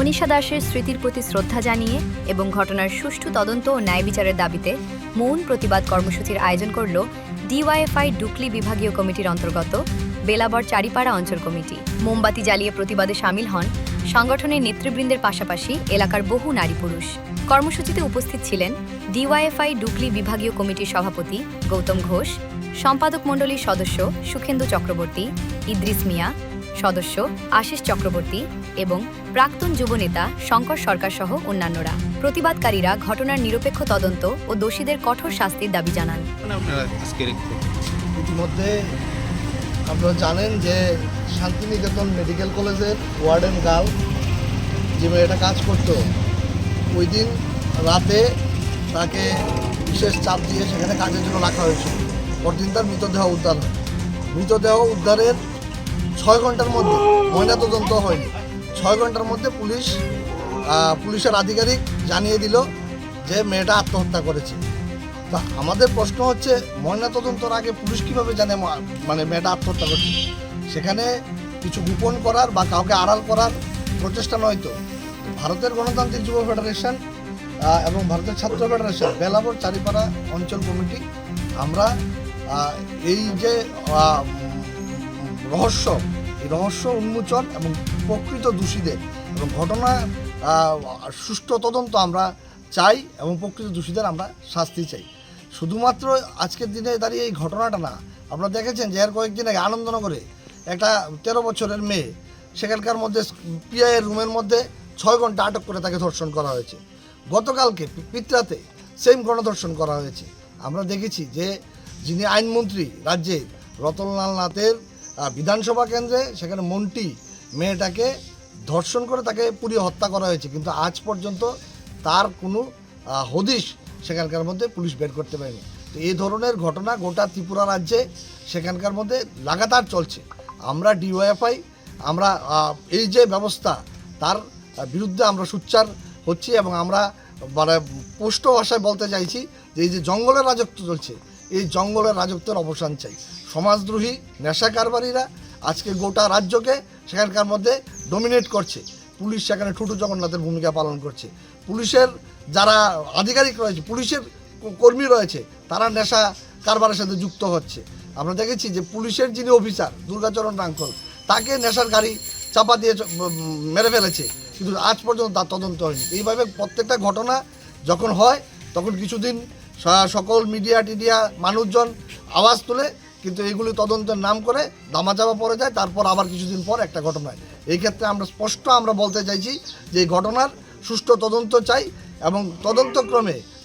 মনীষা দাসের স্মৃতির প্রতি শ্রদ্ধা জানিয়ে এবং ঘটনার সুষ্ঠু তদন্ত ও ন্যায় বিচারের দাবিতে মৌন প্রতিবাদ কর্মসূচির আয়োজন করল ডিওয়াইএফআই ডুকলি বিভাগীয় কমিটির অন্তর্গত বেলাবর চারিপাড়া অঞ্চল কমিটি। মোমবাতি জ্বালিয়ে প্রতিবাদে সামিল হন সংগঠনের নেতৃবৃন্দের পাশাপাশি এলাকার বহু নারী পুরুষ। কর্মসূচিতে উপস্থিত ছিলেন ডিওয়াইএফআই ডুকলি বিভাগীয় কমিটির সভাপতি গৌতম ঘোষ, সম্পাদক মণ্ডলীর সদস্য সুখেন্দু চক্রবর্তী, ইদ্রিস মিয়া, সদস্য আশিস চক্রবর্তী এবং প্রাক্তন যুবনেতা শঙ্কর সরকার সহ অন্যান্যরা। প্রতিবাদকারীরা ঘটনার নিরপেক্ষ তদন্ত ও দোষীদের কঠোর শাস্তির দাবি জানান। ইতিমধ্যে আপনারা জানেন যে শান্তিনিকেতন মেডিকেল কলেজের ওয়ার্ডেন গার্ল যে মেয়েটা কাজ করতো, ওই দিন রাতে তাকে বিশেষ চাপ দিয়ে সেখানে কাজের জন্য রাখা হয়েছিল। পরদিন তার মৃতদেহ উদ্ধার হয়। মৃতদেহ উদ্ধারের 6 ঘন্টার মধ্যে ময়নাতদন্ত হয়নি। 6 ঘন্টার মধ্যে পুলিশের আধিকারিক জানিয়ে দিল যে মেয়েটা আত্মহত্যা করেছে। তা আমাদের প্রশ্ন হচ্ছে, ময়নাতদন্তের আগে পুলিশ কীভাবে জানে মেয়েটা আত্মহত্যা করছে? সেখানে কিছু গোপন করার বা কাউকে আড়াল করার প্রচেষ্টা নয় তো। ভারতের গণতান্ত্রিক যুব ফেডারেশন এবং ভারতের ছাত্র ফেডারেশন বেলাবর চারিপাড়া অঞ্চল কমিটি আমরা এই যে এই রহস্য উন্মোচন এবং প্রকৃত দোষীদের এবং ঘটনা সুষ্ঠু তদন্ত আমরা চাই এবং প্রকৃত দোষীদের আমরা শাস্তি চাই। শুধুমাত্র আজকের দিনে দাঁড়িয়ে এই ঘটনাটা না, আপনারা দেখেছেন যে এর কয়েকদিন আগে আনন্দনগরে একটা 13 বছরের মেয়ে, সেখানকার মধ্যে পিআইয়ের রুমের মধ্যে 6 ঘন্টা আটক করে তাকে ধর্ষণ করা হয়েছে। গতকালকে পিত্রাতে সেম গণধর্ষণ করা হয়েছে। আমরা দেখেছি যে যিনি আইনমন্ত্রী রাজ্যে রতনলাল নাথের বিধানসভা কেন্দ্রে সেখানে মন্টি মেয়েটাকে ধর্ষণ করে তাকে পুড়িয়ে হত্যা করা হয়েছে, কিন্তু আজ পর্যন্ত তার কোনো হদিশ সেখানকার মধ্যে পুলিশ বের করতে পারেনি। তো এই ধরনের ঘটনা গোটা ত্রিপুরা রাজ্যে সেখানকার মধ্যে লাগাতার চলছে। আমরা ডিওয়াইএফআই আমরা এই যে ব্যবস্থা তার বিরুদ্ধে আমরা সোচ্চার হচ্ছি এবং আমরা স্পষ্ট ভাষায় বলতে চাইছি যে এই যে জঙ্গলের রাজত্ব চলছে, এই জঙ্গলের রাজত্বের অবসান চাই। সমাজদ্রোহী নেশা কারবারিরা আজকে গোটা রাজ্যকে সেখানকার মধ্যে ডমিনেট করছে। পুলিশ সেখানে ঠুটু জগন্নাথের ভূমিকা পালন করছে। পুলিশের যারা আধিকারিক রয়েছে, পুলিশের কর্মী রয়েছে, তারা নেশা কারবারের সাথে যুক্ত হচ্ছে। আমরা দেখেছি যে পুলিশের যিনি অফিসার দুর্গাচরণ রাঙ্কল, তাকে নেশার গাড়ি চাপা দিয়ে মেরে ফেলেছে, কিন্তু আজ পর্যন্ত তার তদন্ত হয়নি। এইভাবে প্রত্যেকটা ঘটনা যখন হয় তখন কিছুদিন সকল মিডিয়া মানুষজন আওয়াজ তোলে, কিন্তু এইগুলি তদন্তের নাম করে দামাচাপা পড়ে যায়, তারপর আবার কিছুদিন পর একটা ঘটনা হয়। এই ক্ষেত্রে আমরা বলতে চাইছি যে এই ঘটনার সুষ্ঠু তদন্ত চাই এবং তদন্তক্রমে